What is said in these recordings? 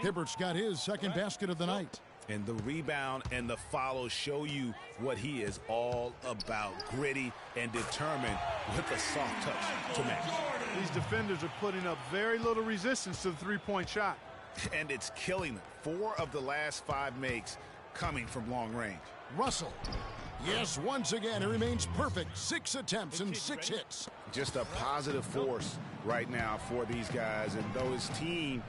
Hibbert's got his second basket of the night. And the rebound and the follow show you what he is all about. Gritty and determined with a soft touch to match. These defenders are putting up very little resistance to the three-point shot. And it's killing them. 4 of the last 5 makes coming from long range. Russell. Yes, once again, he remains perfect. 6 attempts and 6 hits. Just a positive force right now for these guys. And though his team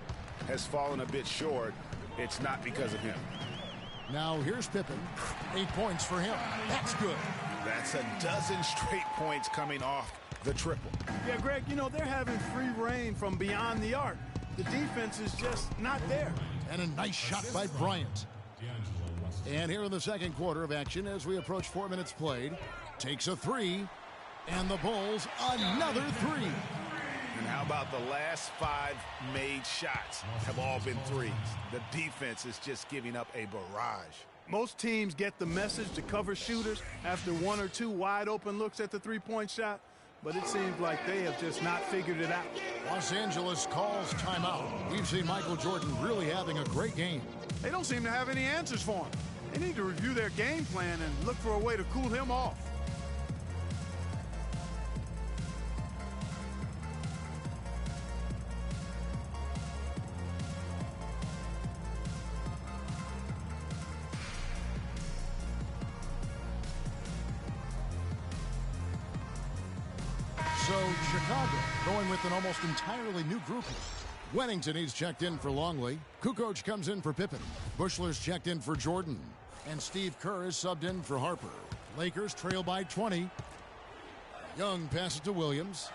has fallen a bit short, it's not because of him. Now here's Pippen. 8 points for him. That's good. That's a dozen straight points coming off the triple. Yeah, Greg, you know, they're having free reign from beyond the arc. The defense is just not there. And a nice shot by Bryant. And here in the second quarter of action, as we approach 4 minutes played, takes a 3, and the Bulls another 3. And how about the last 5 made shots have all been threes? The defense is just giving up a barrage. Most teams get the message to cover shooters after 1 or 2 wide open looks at the three-point shot, but it seems like they have just not figured it out. Los Angeles calls timeout. We've seen Michael Jordan really having a great game. They don't seem to have any answers for him. They need to review their game plan and look for a way to cool him off. So Chicago going with an almost entirely new grouping. Wennington, he's checked in for Longley. Kukoc comes in for Pippen. Bushler's checked in for Jordan. And Steve Kerr is subbed in for Harper. Lakers trail by 20. Young passes to Williams.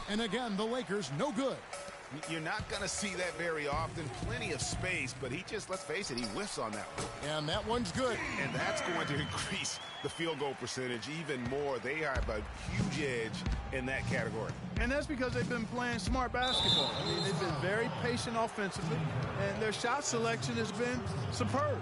And again, the Lakers no good. You're not going to see that very often. Plenty of space, but he just, let's face it, he whiffs on that one. And that one's good. And that's going to increase the field goal percentage even more. They have a huge edge in that category. And that's because they've been playing smart basketball. I mean, they've been very patient offensively, and their shot selection has been superb.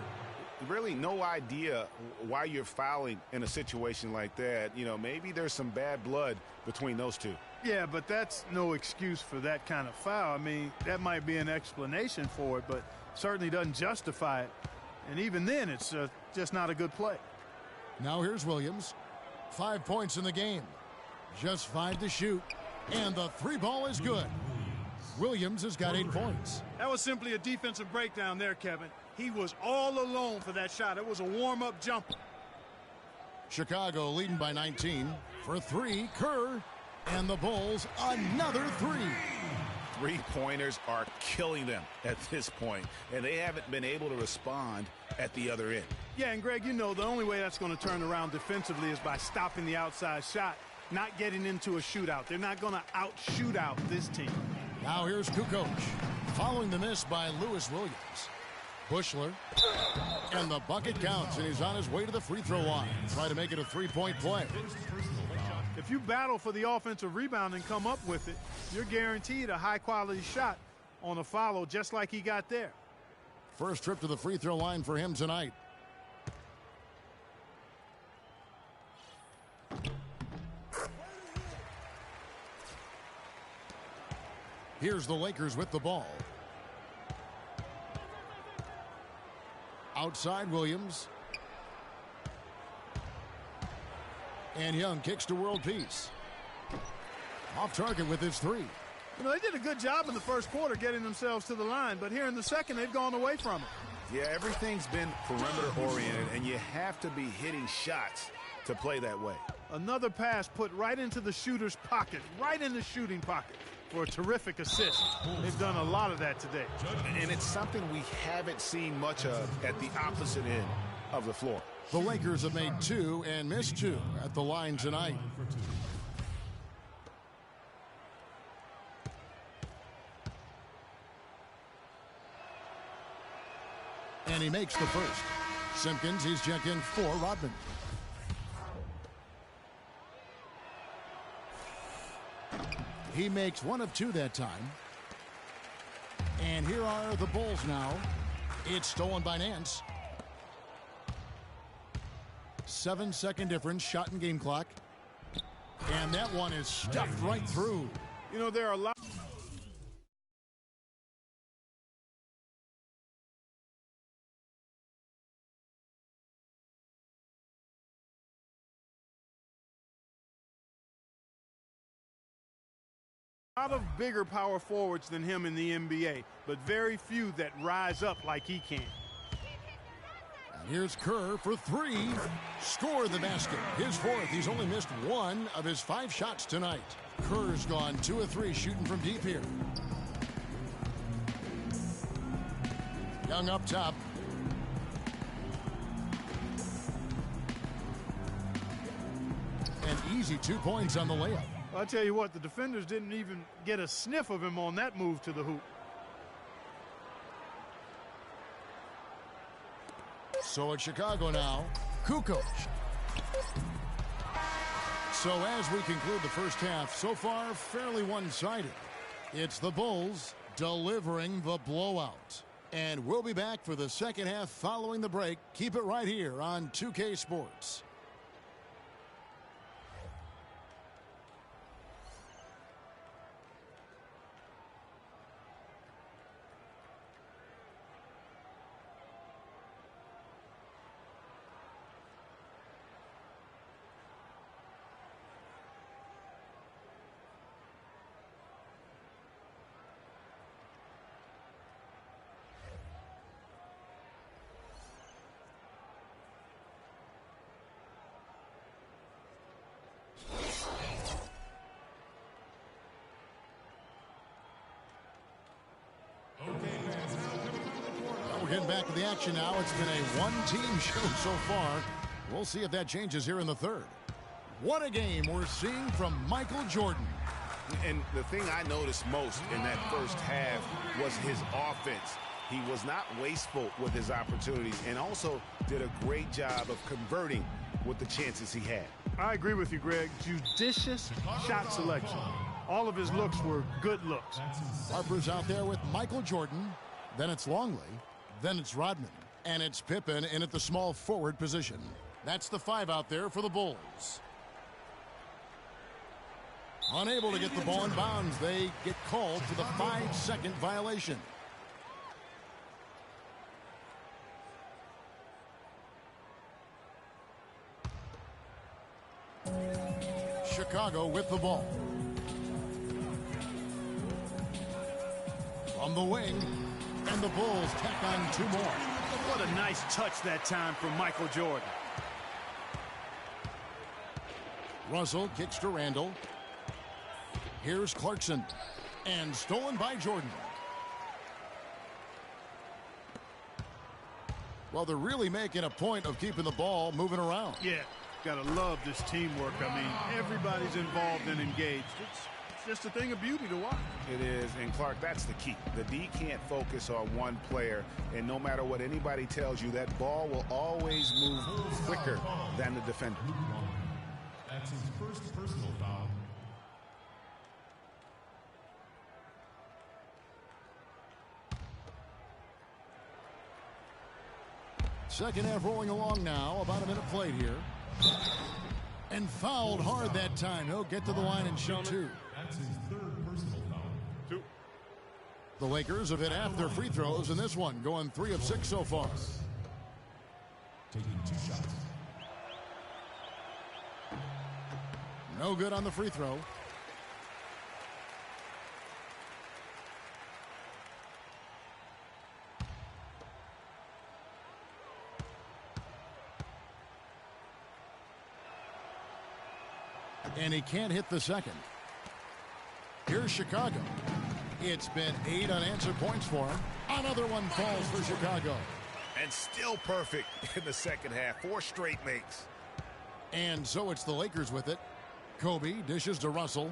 Really no idea why you're fouling in a situation like that. You know, maybe there's some bad blood between those two. Yeah, but that's no excuse for that kind of foul. I mean, that might be an explanation for it, but certainly doesn't justify it. And even then, it's just not a good play. Now here's Williams. 5 points in the game. Just 5 to shoot. And the 3 ball is good. Williams has got 8 points. That was simply a defensive breakdown there, Kevin. He was all alone for that shot. It was a warm-up jumper. Chicago leading by 19. For 3, Kerr. And the Bulls another 3. Three-pointers are killing them at this point, and they haven't been able to respond at the other end. Yeah, and Greg, you know, the only way that's going to turn around defensively is by stopping the outside shot, not getting into a shootout. They're not going to out-shoot out this team. Now here's Kukoc, following the miss by Lewis Williams. Bushler, and the bucket counts, and he's on his way to the free throw line. Try to make it a 3-point play. If you battle for the offensive rebound and come up with it, you're guaranteed a high-quality shot on a follow just like he got there. First trip to the free throw line for him tonight. Here's the Lakers with the ball. Outside Williams. And Young kicks to world peace. Off target with his 3. You know, they did a good job in the first quarter getting themselves to the line, but here in the second, they've gone away from it. Yeah, everything's been perimeter-oriented, and you have to be hitting shots to play that way. Another pass put right into the shooter's pocket, right in the shooting pocket for a terrific assist. They've done a lot of that today. And it's something we haven't seen much of at the opposite end of the floor. The Lakers have made 2 and missed 2 at the line tonight. And he makes the first. Simpkins, he's checked in for Rodman. He makes 1 of 2 that time. And here are the Bulls now. It's stolen by Nance. 7-second difference, shot and game clock. And that one is stuffed right through. You know, there are a lot A lot of bigger power forwards than him in the NBA, but very few that rise up like he can. And here's Kerr for three. Score the basket. His fourth. He's only missed one of his 5 shots tonight. Kerr's gone 2 of 3 shooting from deep here. Young up top. An easy 2 points on the layup. I'll tell you what, the defenders didn't even get a sniff of him on that move to the hoop. So it's Chicago now. Kukoc. So as we conclude the first half, so far fairly one-sided. It's the Bulls delivering the blowout. And we'll be back for the second half following the break. Keep it right here on 2K Sports. We're getting back to the action now. It's been a one-team show so far. We'll see if that changes here in the third. What a game we're seeing from Michael Jordan. And the thing I noticed most in that first half was his offense. He was not wasteful with his opportunities and also did a great job of converting with the chances he had. I agree with you, Greg. Judicious shot selection. All of his looks were good looks. Harper's out there with Michael Jordan. Then it's Longley. Then it's Rodman. And it's Pippen in at the small forward position. That's the 5 out there for the Bulls. Unable to get the ball in bounds. They get called for the 5-second violation. Chicago with the ball. From the wing. And the Bulls tack on 2 more. What a nice touch that time from Michael Jordan. Russell kicks to Randall. Here's Clarkson. And stolen by Jordan. Well, they're really making a point of keeping the ball moving around. Yeah, gotta love this teamwork. I mean, everybody's involved and engaged. It's just a thing of beauty to watch. It is, and Clark, that's the key. The D can't focus on one player, and no matter what anybody tells you, that ball will always move quicker than the defender. That's his first personal foul. Second half rolling along now. About a minute played here. And fouled hard that time. He'll get to the line and shoot 2. That's his third personal foul. 2. The Lakers have hit half their free throws in this one, going 3 of 6 so far. Taking 2 shots. No good on the free throw. And he can't hit the second. Here's Chicago. It's been 8 unanswered points for him. Another one falls for Chicago. And still perfect in the second half. 4 straight makes. And so it's the Lakers with it. Kobe dishes to Russell.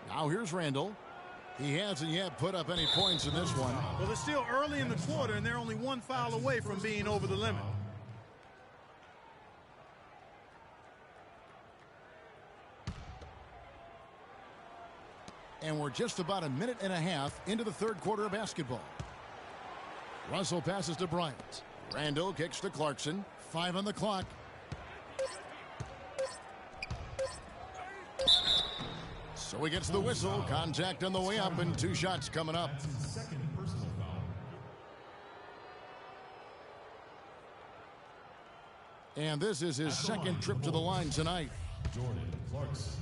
Now here's Randall. He hasn't yet put up any points in this one. Well, it's still early in the quarter, and they're only 1 foul away from being over the limit. And we're just about a minute and a half into the third quarter of basketball. Russell passes to Bryant. Randall kicks to Clarkson. 5 on the clock. So he gets the whistle. Contact on the way up and 2 shots coming up. That's his second personal foul. And this is his second trip to the line tonight. Jordan Clarkson.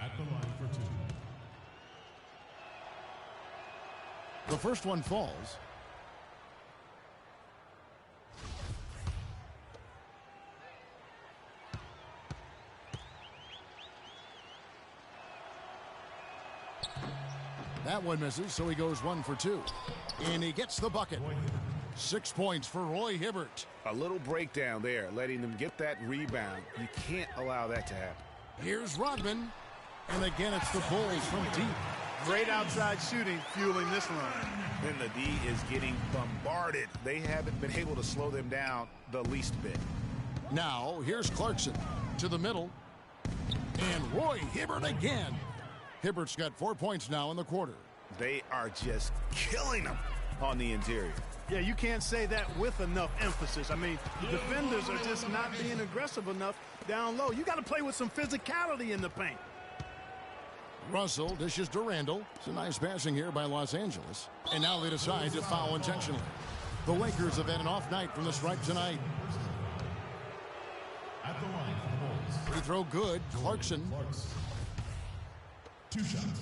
At the line for 2. The first one falls. That one misses, so he goes 1 for 2. And he gets the bucket. 6 points for Roy Hibbert. A little breakdown there, letting them get that rebound. You can't allow that to happen. Here's Rodman. And again, it's the Bulls from deep. Great outside shooting fueling this run. Then the D is getting bombarded. They haven't been able to slow them down the least bit. Now, here's Clarkson to the middle. And Roy Hibbert again. Hibbert's got 4 points now in the quarter. They are just killing them on the interior. Yeah, you can't say that with enough emphasis. I mean, defenders are just not being aggressive enough down low. You got to play with some physicality in the paint. Russell dishes to Randall. It's a nice passing here by Los Angeles. And now they decide to foul intentionally. The Lakers have had an off night from the stripe tonight. At the line for the Bulls. Free throw good. Clarkson. 2 shots.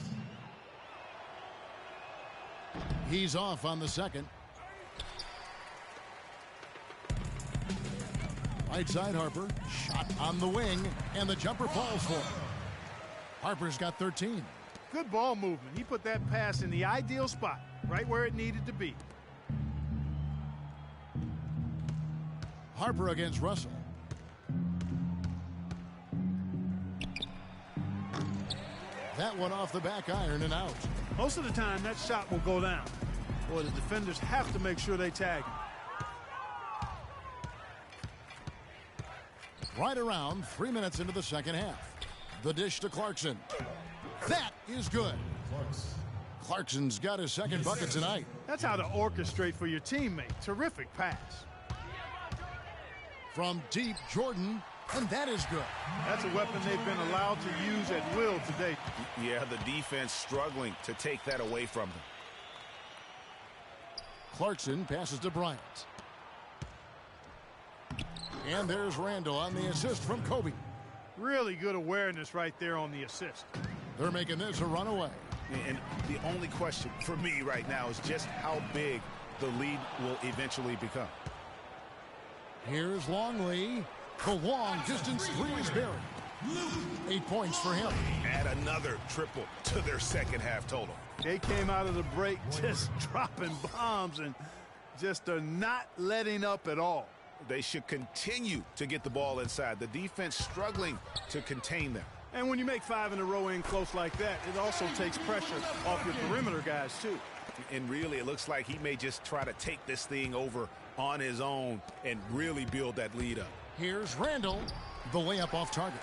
He's off on the second. Right side Harper. Shot on the wing. And the jumper falls for him. Harper's got 13. Good ball movement. He put that pass in the ideal spot, right where it needed to be. Harper against Russell. That one off the back iron and out. Most of the time, that shot will go down. Boy, the defenders have to make sure they tag him. Right around 3 minutes into the second half. The dish to Clarkson. That is good. Clarkson's got his second bucket tonight. That's how to orchestrate for your teammate. Terrific pass. From deep, Jordan, and that is good. That's a weapon they've been allowed to use at will today. Yeah, the defense struggling to take that away from them. Clarkson passes to Bryant. And there's Randall on the assist from Kobe. Really good awareness right there on the assist. They're making this a runaway. And the only question for me right now is just how big the lead will eventually become. Here's Longley. The long distance three is buried. 8 points for him. Add another triple to their second half total. They came out of the break just dropping bombs and just are not letting up at all. They should continue to get the ball inside. The defense struggling to contain them. And when you make 5 in a row in close like that, it also takes pressure off your perimeter guys, too. And really, it looks like he may just try to take this thing over on his own and really build that lead up. Here's Randall. The layup off target.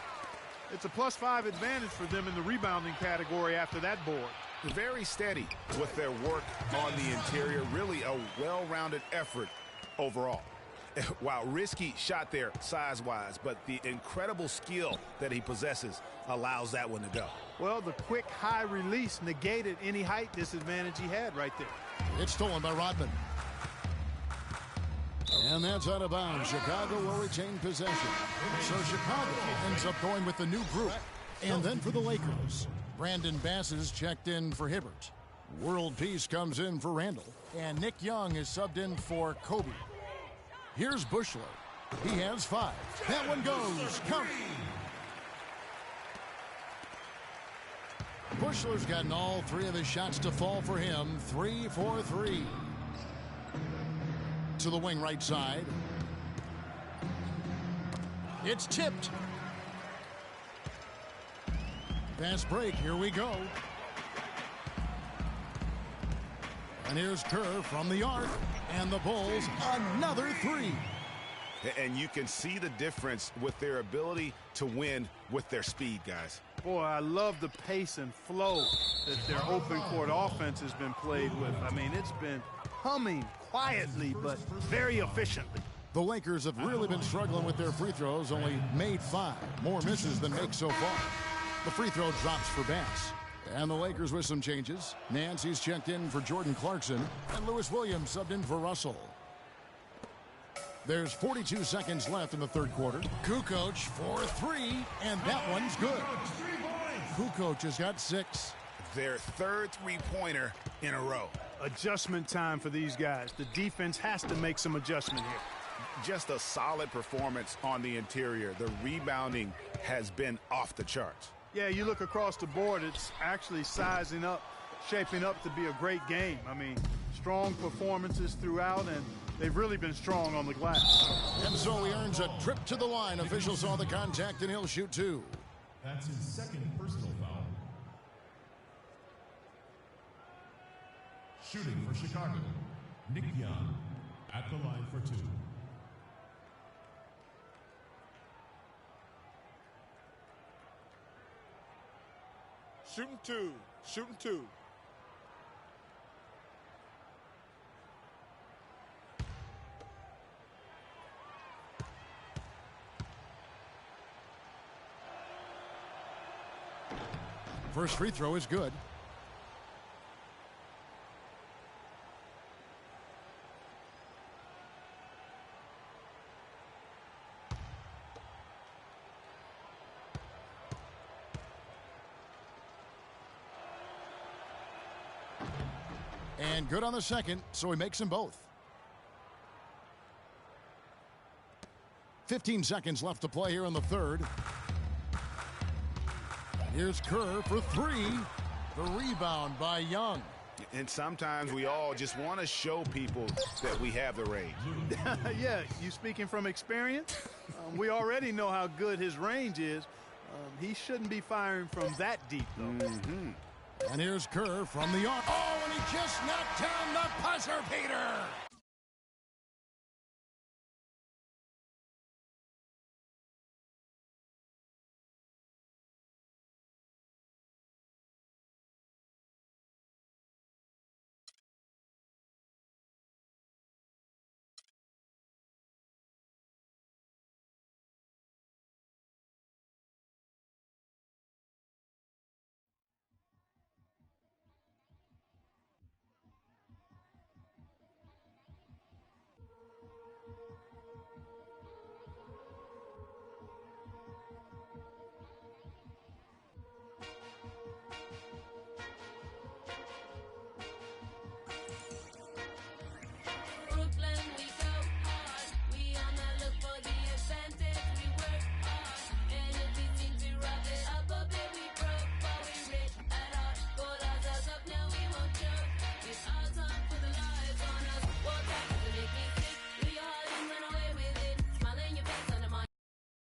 It's a +5 advantage for them in the rebounding category after that board. Very steady with their work on the interior. Really a well-rounded effort overall. Wow, risky shot there size-wise, but the incredible skill that he possesses allows that one to go. Well, the quick high release negated any height disadvantage he had right there. It's stolen by Rodman. And that's out of bounds. Chicago will retain possession. So Chicago ends up going with the new group. And then for the Lakers, Brandon Bass is checked in for Hibbert. World Peace comes in for Randall. And Nick Young is subbed in for Kobe. Here's Bushler. He has 5. That one goes. Count. Bushler's gotten all 3 of his shots to fall for him. 3 for 3. To the wing right side. It's tipped. Fast break. Here we go. And here's Kerr from the arc. And the Bulls, another 3. And you can see the difference with their ability to win with their speed, guys. Boy, I love the pace and flow that their open court offense has been played with. I mean, it's been humming quietly, but very efficiently. The Lakers have really been struggling with their free throws, only made 5. More misses than makes so far. The free throw drops for Bass. And the Lakers with some changes. Nancy's checked in for Jordan Clarkson, and Lewis Williams subbed in for Russell. There's 42 seconds left in the third quarter. Kukoc for three, and that one's good. Kukoc has got 6. Their third three-pointer in a row. Adjustment time for these guys. The defense has to make some adjustment here. Just a solid performance on the interior. The rebounding has been off the charts. Yeah, you look across the board, it's actually sizing up, shaping up to be a great game. I mean, strong performances throughout, and they've really been strong on the glass. And so he earns a trip to the line. Officials saw the contact, and he'll shoot 2. That's his second personal foul. Shooting for Chicago, Nick Young at the line for 2. Shooting 2. Shooting 2. First free throw is good. And good on the second, so he makes them both. 15 seconds left to play here in the third. Here's Kerr for 3. The rebound by Young. And sometimes we all just want to show people that we have the range. Yeah, you speaking from experience? We already know how good his range is. He shouldn't be firing from that deep, though. And here's Kerr from the arc. Oh, and he just knocked down the buzzer beater.